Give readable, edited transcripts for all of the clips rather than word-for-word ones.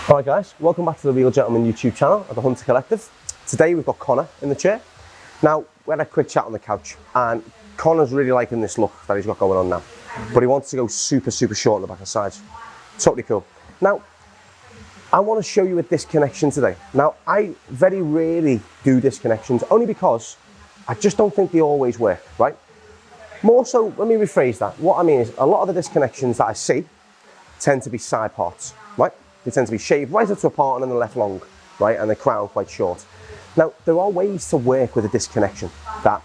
Alright guys, welcome back to the Real Gentleman YouTube channel at the Hunter Collective. Today we've got Connor in the chair. Now, we had a quick chat on the couch and Connor's really liking this look that he's got going on now. But he wants to go super short on the back and sides. Totally cool. Now, I want to show you a disconnection today. Now, I very rarely do disconnections only because I just don't think they always work, right? More so, let me rephrase that. What I mean is a lot of the disconnections that I see tend to be side parts, right? They tend to be shaved right up to a part and then left long, right? And the crown quite short. Now, there are ways to work with a disconnection that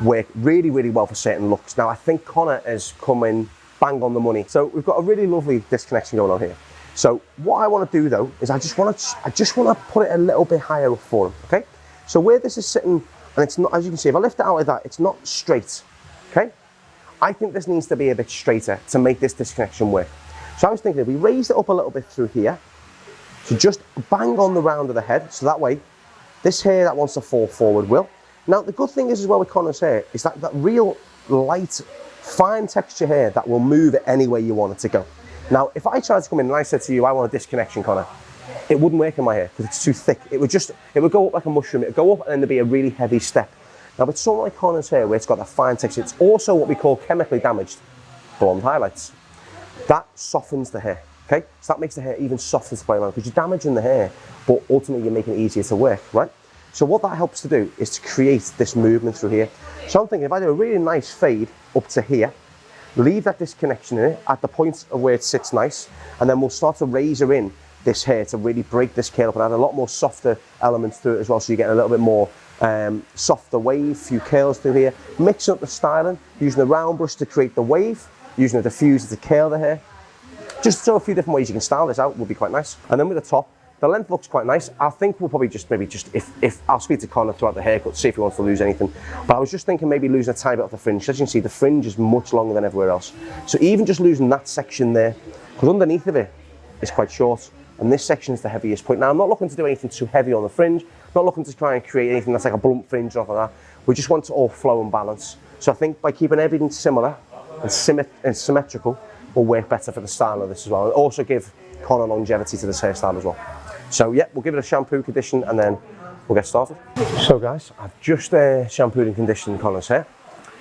work really well for certain looks. Now, I think Connor has come in bang on the money. So we've got a really lovely disconnection going on here. So what I want to do though, is I just want to put it a little bit higher up for him, okay? So where this is sitting, and it's not, as you can see, if I lift it out like that, it's not straight, okay? I think this needs to be a bit straighter to make this disconnection work. So I was thinking if we raise it up a little bit through here, so just bang on the round of the head, so that way, this hair that wants to fall forward will. Now the good thing is as well with Connor's hair, is that real light, fine texture hair that will move it any way you want it to go. Now if I tried to come in and I said to you, I want a disconnection, Connor, it wouldn't work in my hair because it's too thick. It would go up like a mushroom, it would go up and then there'd be a really heavy step. Now with something like Connor's hair where it's got that fine texture, it's also what we call chemically damaged blonde highlights. That softens the hair, okay? So that makes the hair even softer to play around because you're damaging the hair, but ultimately you're making it easier to work, right? So what that helps to do is to create this movement through here. So I'm thinking if I do a really nice fade up to here, leave that disconnection in it at the point of where it sits nice, and then we'll start to razor in this hair to really break this curl up and add a lot more softer elements through it as well, so you get a little bit more softer wave, few curls through here. Mixing up the styling, using the round brush to create the wave, using a diffuser to curl the hair. Just so a few different ways you can style this out would be quite nice. And then with the top, the length looks quite nice. I think we'll probably maybe if I'll speak to Connor throughout the haircut, see if he wants to lose anything. But I was just thinking maybe losing a tiny bit off the fringe. As you can see, the fringe is much longer than everywhere else. So even just losing that section there, because underneath of it is quite short, and this section is the heaviest point. Now I'm not looking to do anything too heavy on the fringe, not looking to try and create anything that's like a blunt fringe or anything like that. We just want to all flow and balance. So I think by keeping everything similar and symmetrical will work better for the style of this as well, and also give Connor longevity to this hairstyle as well. So yeah, we'll give it a shampoo condition and then we'll get started. So guys, I've just shampooed and conditioned Connor's hair.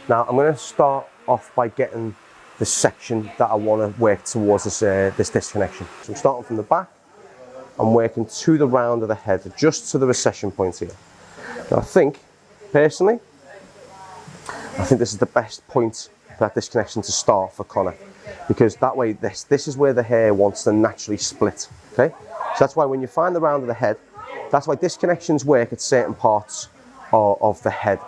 Now I'm going to start off by getting the section that I want to work towards this disconnection. So I'm starting from the back, I'm working to the round of the head, just to the recession point here. Now I think, personally, this is the best point for that disconnection to start for Connor, because that way this is where the hair wants to naturally split, okay? So that's why when you find the round of the head, that's why disconnections work at certain parts of the head,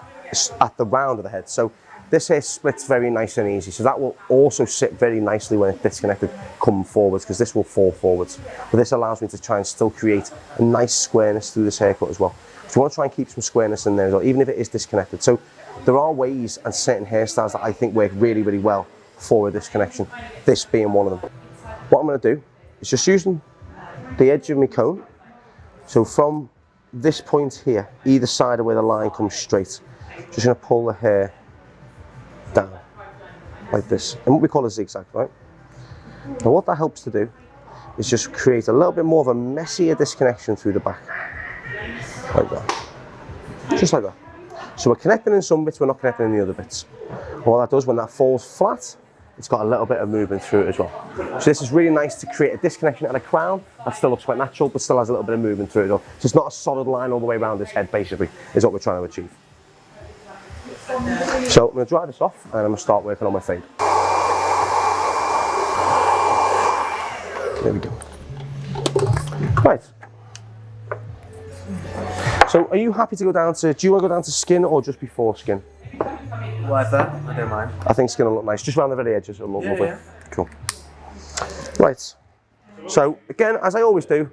at the round of the head. So this hair splits very nice and easy. So that will also sit very nicely when it's disconnected coming forwards, because this will fall forwards. But this allows me to try and still create a nice squareness through this haircut as well. So you want to try and keep some squareness in there as well, even if it is disconnected. So there are ways and certain hairstyles that I think work really well for a disconnection, this being one of them. What I'm going to do is just using the edge of my comb, so from this point here, either side of where the line comes straight, just going to pull the hair down like this, and what we call a zigzag, right? And what that helps to do is just create a little bit more of a messier disconnection through the back, like that, just like that. So we're connecting in some bits, we're not connecting in the other bits. And what that does, when that falls flat, it's got a little bit of movement through it as well. So this is really nice to create a disconnection at the crown that still looks quite natural, but still has a little bit of movement through it as well. So it's not a solid line all the way around this head, basically, is what we're trying to achieve. So I'm going to dry this off and I'm going to start working on my fade. There we go. Right. So are you happy to go down to, do you want to go down to skin or just before skin? Whatever, I don't mind. I think it's going to look nice, just around the very edges, it'll look lovely. Yeah. Cool. Right, so again, as I always do,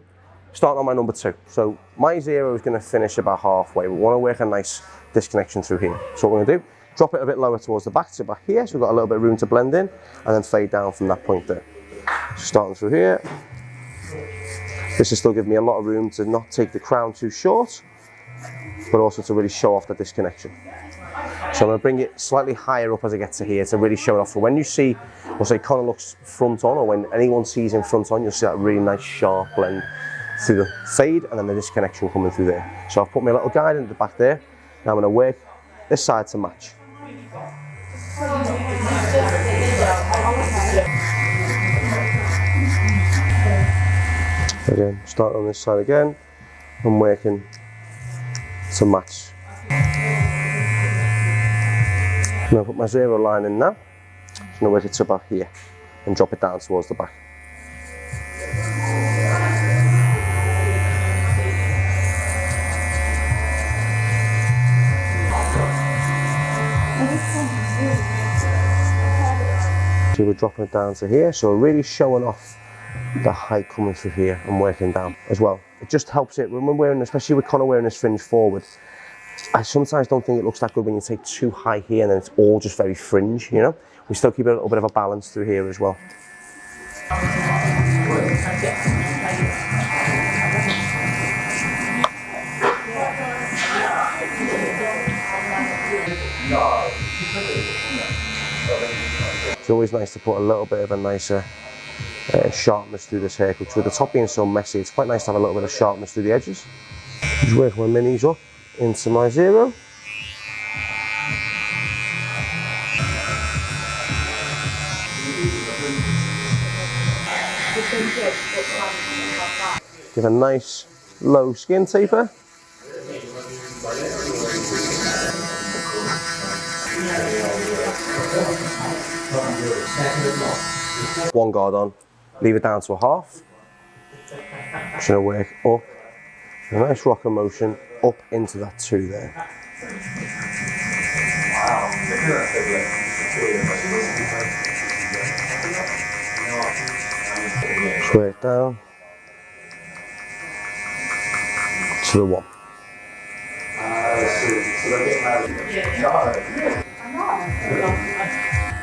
starting on my number 2. So my 0 is going to finish about halfway. We want to work a nice disconnection through here. So what we're going to do, drop it a bit lower towards the back, so back here, so we've got a little bit of room to blend in, and then fade down from that point there. So starting through here. This is still giving me a lot of room to not take the crown too short, but also to really show off the disconnection. So I'm going to bring it slightly higher up as I get to here to really show it off. So when you see, we'll say Connor looks front on, or when anyone sees him front on, you'll see that really nice sharp blend through the fade and then the disconnection coming through there. So I've put my little guide into the back there. Now I'm going to work this side to match. Again, start on this side again. I'm working to match. I'm going to put my 0 line in now. I'm going to work it to about here and drop it down towards the back. So we're dropping it down to here, so we're really showing off the height coming through here and working down as well. It just helps it when we're wearing, especially with Connor wearing this fringe forward. I sometimes don't think it looks that good when you take too high here and then it's all just very fringe, you know? We still keep a little bit of a balance through here as well. It's always nice to put a little bit of a nicer sharpness through this haircut. With the top being so messy, it's quite nice to have a little bit of sharpness through the edges. Just work my minis up into my 0. Give a nice low skin taper. One guard on, leave it down to a half. Just going to work up, a nice rocker motion up into that 2 there. Just work down to the 1.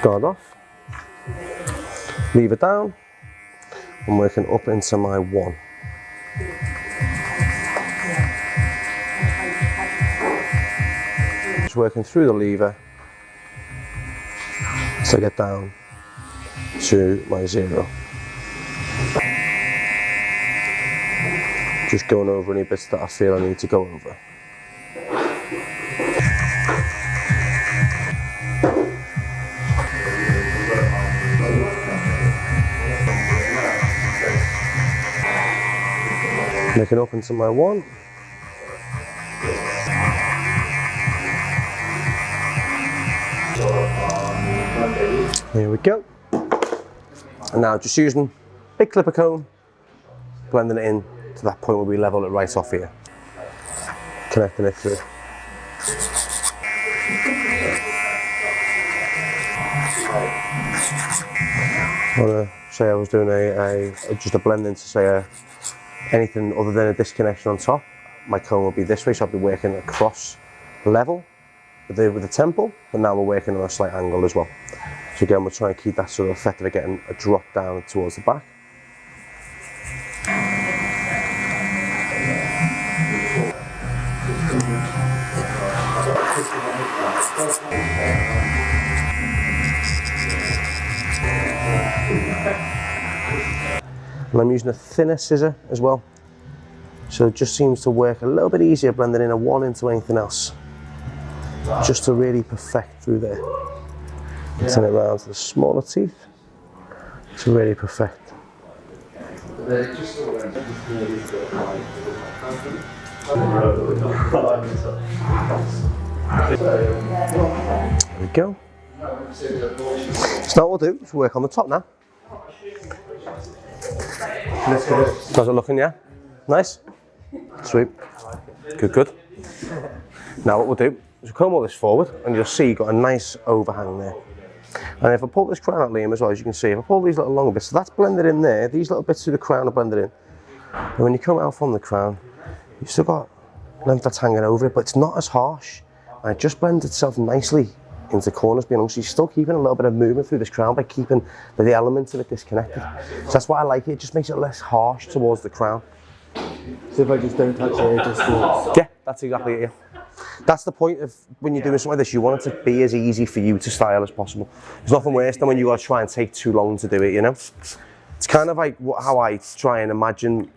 Guard off, leave it down. I'm working up into my 1. Just working through the lever to get down to my 0. Just going over any bits that I feel I need to go over. Making up into my 1. There we go. And now just using big clipper comb, blending it in to that point where we level it right off here. Connecting it through. I want to say I was doing just a blend in to say anything other than a disconnection on top. My comb will be this way, so I'll be working across level with the temple, but now we're working on a slight angle as well. So again, we're trying to keep that sort of effect of getting a drop down towards the back. And I'm using a thinner scissor as well, so it just seems to work a little bit easier blending in a 1 into anything else, just to really perfect through there. Turn it around to the smaller teeth to really perfect. There we go. So now what we'll do is work on the top now. How's it looking, yeah? Nice? Sweet. Good, good. Now what we'll do is we'll comb all this forward and you'll see you've got a nice overhang there. And if I pull this crown out, Liam, as well, as you can see, if I pull these little longer bits, so that's blended in there, these little bits through the crown are blended in. And when you come out from the crown, you've still got length that's hanging over it, but it's not as harsh. And it just blends itself nicely into corners, being honest. You're still keeping a little bit of movement through this crown by keeping the elements of it disconnected. So that's why I like it. It just makes it less harsh towards the crown. So if I just don't touch it, it just yeah, that's exactly it. Yeah. That's the point of when you're doing something like this. You want it to be as easy for you to style as possible. There's nothing worse than when you got to try and take too long to do it, you know? It's kind of like how I try and imagine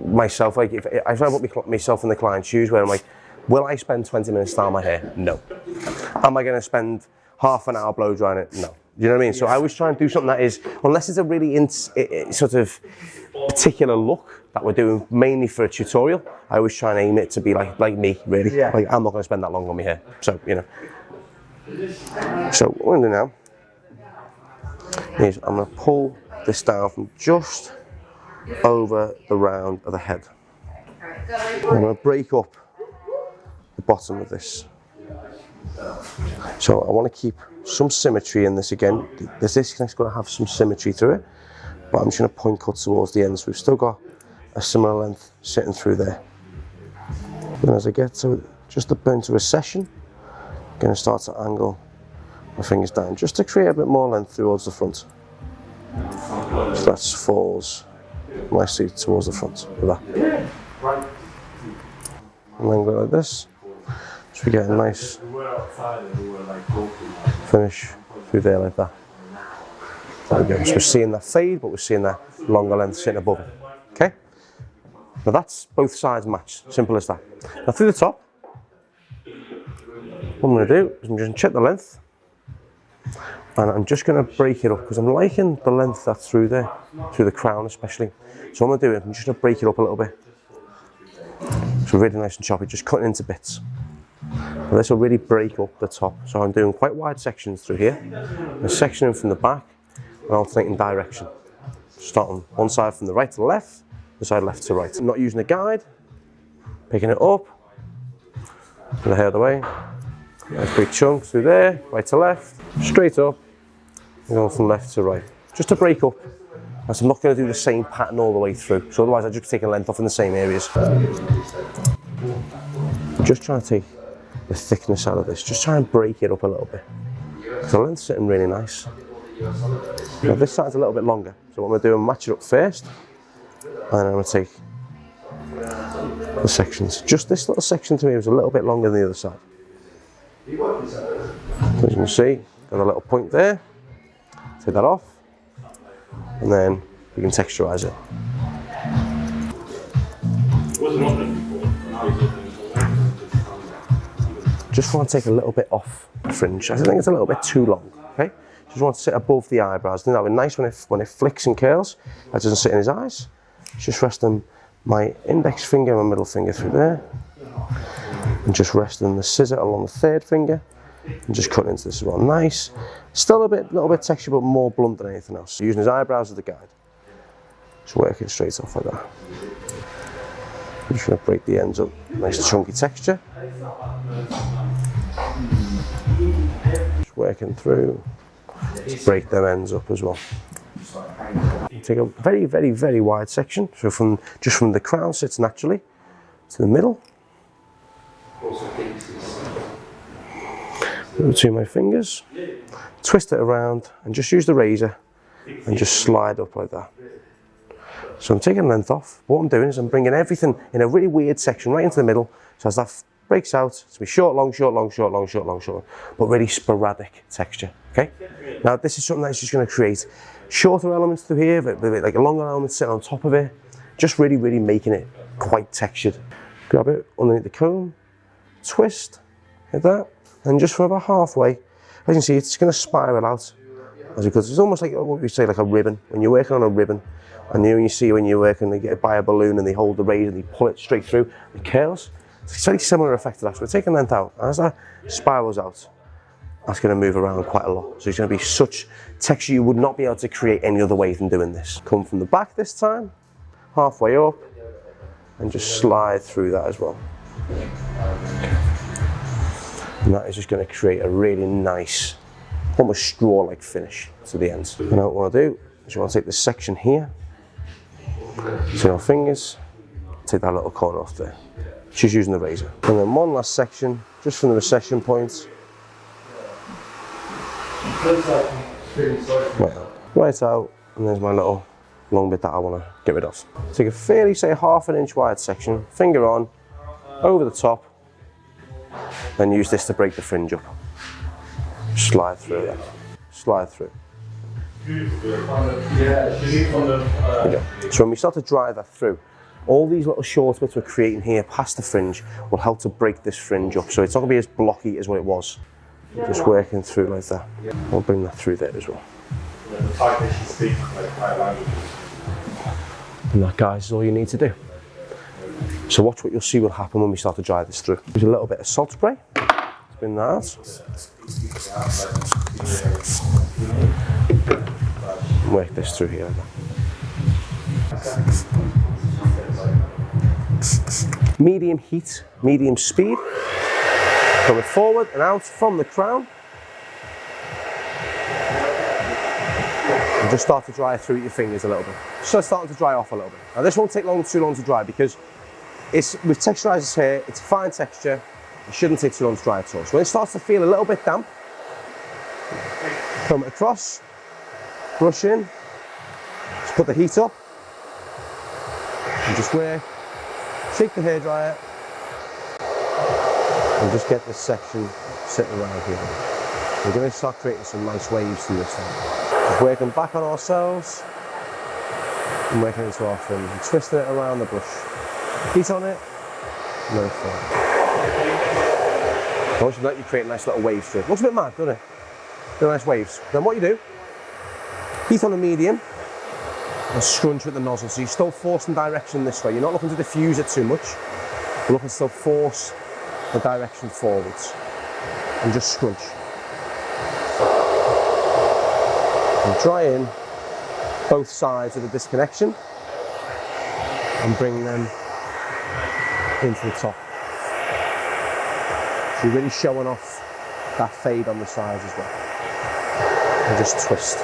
myself, like if I put myself in the client's shoes where I'm like, will I spend 20 minutes styling my hair? No. Am I going to spend half an hour blow drying it? No. You know what I mean? So I always try and do something that is, unless it's a really sort of particular look that we're doing mainly for a tutorial, I always try and aim it to be like me, really. Yeah. Like, I'm not going to spend that long on my hair. So, you know. So what I'm going to do now is I'm going to pull this down from just over the round of the head. I'm going to break up the bottom of this. So I want to keep some symmetry in this again. This disconnect's going to have some symmetry through it, but I'm just going to point cut towards the ends. We've still got a similar length sitting through there. And as I get to just the point of recession, I'm going to start to angle my fingers down just to create a bit more length towards the front. So that falls nicely towards the front like that. And then go like this. So we get a nice finish through there like that. There we go. So we're seeing that fade, but we're seeing that longer length sitting above it. Okay? Now that's both sides matched. Simple as that. Now through the top, what I'm going to do is I'm just going to check the length. And I'm just going to break it up because I'm liking the length that's through there, through the crown especially. So what I'm going to do is I'm just going to break it up a little bit. So really nice and choppy, just cutting into bits. And this will really break up the top. So I'm doing quite wide sections through here. I'm sectioning from the back and alternating direction. Starting one side from the right to the left, the side left to right. I'm not using a guide, picking it up, the hair the way. Nice big chunks through there, right to left, straight up, and going from left to right. Just to break up, as I'm not going to do the same pattern all the way through. So otherwise I just take a length off in the same areas. Just trying to take the thickness out of this, just try and break it up a little bit. The length's sitting really nice. Now this side's a little bit longer, so what I'm going to do is match it up first, and then I'm going to take the sections. Just this little section to me was a little bit longer than the other side. As you can see, got a little point there. Take that off, and then we can texturize it. Just want to take a little bit off the fringe. I think it's a little bit too long, okay? Just want to sit above the eyebrows. I think that would be nice when it flicks and curls. That doesn't sit in his eyes. Just resting my index finger and my middle finger through there. And just resting the scissor along the third finger. And just cutting into this as well. Nice. Still a little bit texture, but more blunt than anything else. So using his eyebrows as the guide. Just working straight off like that. I'm just going to break the ends up. Nice chunky texture. Just working through. Just break them ends up as well. Take a very, very, very wide section. So just from the crown sits naturally to the middle. Between my fingers. Twist it around and just use the razor and just slide up like that. So I'm taking length off. What I'm doing is I'm bringing everything in a really weird section right into the middle. So as that breaks out, it's going to be short, long, short, long, short, long, short, long, short, but really sporadic texture, okay? Now this is something that's just going to create shorter elements through here, but like a longer element sitting on top of it, just really, really making it quite textured. Grab it underneath the comb, twist, like that, and just from about halfway, as you can see, it's going to spiral out. Because it's almost like what we say, like a ribbon. When you're working on a ribbon, and you see when you're working, they get by a balloon and they hold the razor and they pull it straight through, it curls. It's a very similar effect to that. So we're taking length out, and as that spirals out, that's going to move around quite a lot. So it's going to be such texture you would not be able to create any other way than doing this. Come from the back this time, halfway up, and just slide through that as well. And that is just going to create a really nice, almost straw-like finish to the ends. And what I want to do is you want to take this section here, take our fingers, take that little corner off there, just using the razor. And then one last section, just from the recession point. Right out, and there's my little long bit that I want to get rid of. Take a fairly, say, 1/2 inch wide section, finger on, over the top, then use this to break the fringe up. Slide through that. Slide through. There we go. So when we start to dry that through, all these little short bits we're creating here past the fringe will help to break this fringe up. So it's not gonna be as blocky as what it was. Just working through like that. We'll bring that through there as well. And that, guys, is all you need to do. So watch what you'll see will happen when we start to dry this through. There's a little bit of salt spray. Spin that out. And work this through here. Medium heat, medium speed. Coming forward and out from the crown. And just start to dry it through your fingers a little bit. So it's starting to dry off a little bit. Now this won't take too long to dry because we've texturized this hair, it's a fine texture. It shouldn't take too long to dry at all. So when it starts to feel a little bit damp, comb it across, brush in, just put the heat up, and just work, shake the hairdryer, and just get this section sitting around here. We're going to start creating some nice waves through this thing. Just working back on ourselves, and working into our fringe, and twisting it around the brush. Heat on it, and let it fall. I want you to let you create nice little waves through it. Looks a bit mad, doesn't it? They're nice waves. Then what you do, heat on a medium, and scrunch with the nozzle. So you're still forcing direction this way. You're not looking to diffuse it too much. You're looking to still force the direction forwards. And just scrunch. And dry in both sides of the disconnection. And bring them into the top. So you're really showing off that fade on the sides as well. And just twist.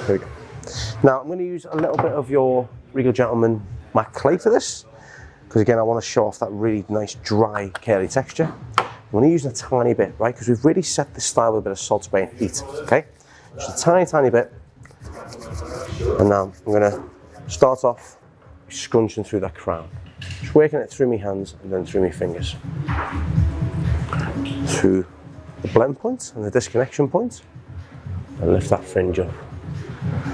There we go. Now I'm going to use a little bit of your Regal Gentleman matte clay for this, because again I want to show off that really nice dry curly texture. I'm going to use a tiny bit, right, because we've really set this style with a bit of salt spray and heat, okay? Just a tiny bit. And now I'm going to start off scrunching through that crown. Just working it through my hands and then through my fingers. Through the blend point and the disconnection point. And lift that fringe up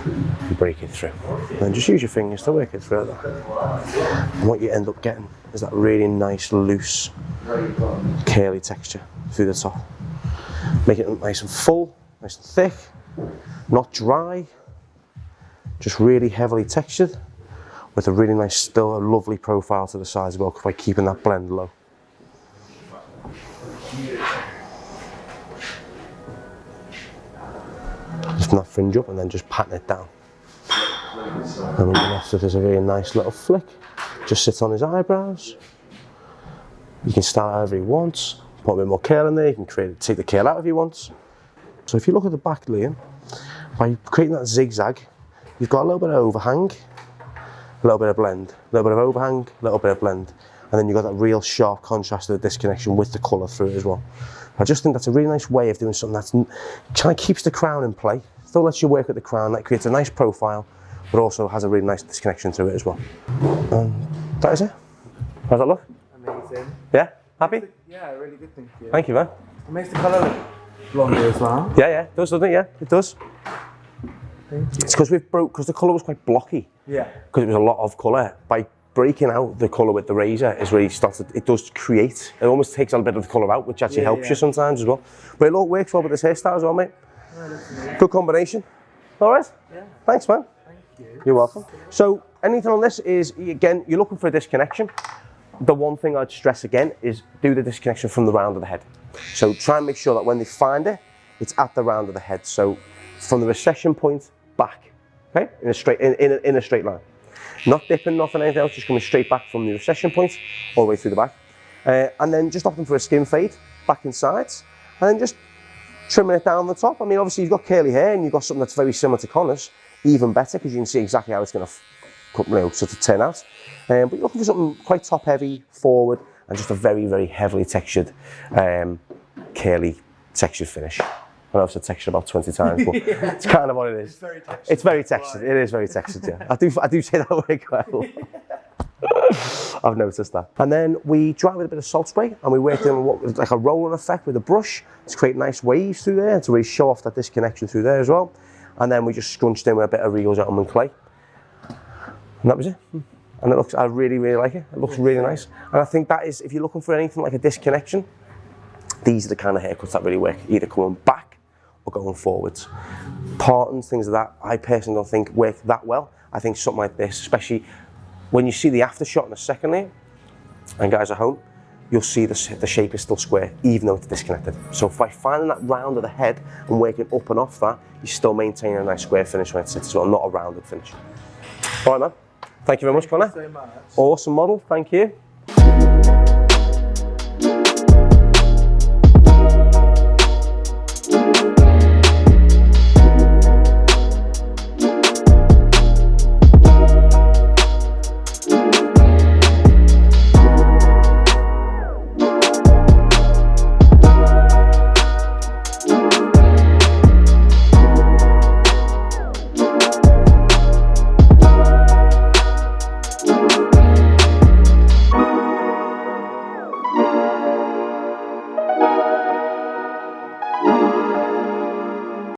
and break it through. And then just use your fingers to work it through like that. And what you end up getting is that really nice, loose, curly texture through the top. Make it nice and full, nice and thick, not dry. Just really heavily textured with a really nice, still a lovely profile to the sides as well by keeping that blend low. Lifting that fringe up and then just patting it down. And on the left there's a really nice little flick. Just sits on his eyebrows. You can style it however you want. Put a bit more curl in there, you can take the curl out if you want. So if you look at the back, Liam, by creating that zigzag, you've got a little bit of overhang, a little bit of blend, a little bit of overhang, a little bit of blend, and then you've got that real sharp contrast of the disconnection with the colour through it as well. I just think that's a really nice way of doing something that kind of keeps the crown in play, still lets you work with the crown, that creates a nice profile, but also has a really nice disconnection through it as well. That is it. How's that look? Amazing. Yeah? Happy? Yeah, really good, thank you. Thank you, man. It makes the colour look longer as well. Yeah, it does, doesn't it? Yeah, it does. Thank you. It's because because the colour was quite blocky. Yeah. Because it was a lot of colour. By breaking out the colour with the razor is really it does create, it almost takes a little bit of the colour out, which actually helps you sometimes as well. But it all works well with this hairstyle as well, mate. Good combination. All right? Yeah. Thanks, man. Thank you. You're welcome. So anything on this is, again, you're looking for a disconnection. The one thing I'd stress again is do the disconnection from the round of the head. So try and make sure that when they find it, it's at the round of the head. So from the recession point back, okay, in a straight line. Not dipping, nothing, anything else, just coming straight back from the recession point all the way through the back. And then just opting for a skin fade, back and sides, and then just trimming it down the top. I mean, obviously you've got curly hair and you've got something that's very similar to Connor's, even better because you can see exactly how it's going to sort of turn out. But you're looking for something quite top heavy, forward, and just a very, very heavily textured, curly textured finish. I know I've said textured about 20 times, but it's kind of what it is. It's very textured. It's very textured. It is very textured, yeah. I do say that word quite well. I've noticed that. And then we dry with a bit of salt spray and we work in what like a rolling effect with a brush to create nice waves through there and to really show off that disconnection through there as well. and then we just scrunched in with a bit of Regal Gentleman clay. And that was it. And it looks, I really, really like it. It looks really nice. And I think that is, if you're looking for anything like a disconnection, these are the kind of haircuts that really work, either coming back or going forwards. Partings, things like that, I personally don't think work that well. I think something like this, especially when you see the after shot in the second layer, and guys at home, you'll see the shape is still square, even though it's disconnected. So by finding that round of the head and working up and off that, you're still maintaining a nice square finish when it sits as well, not a rounded finish. All right, man. Thank you very much, Connor. Thank you so much. Awesome model, thank you.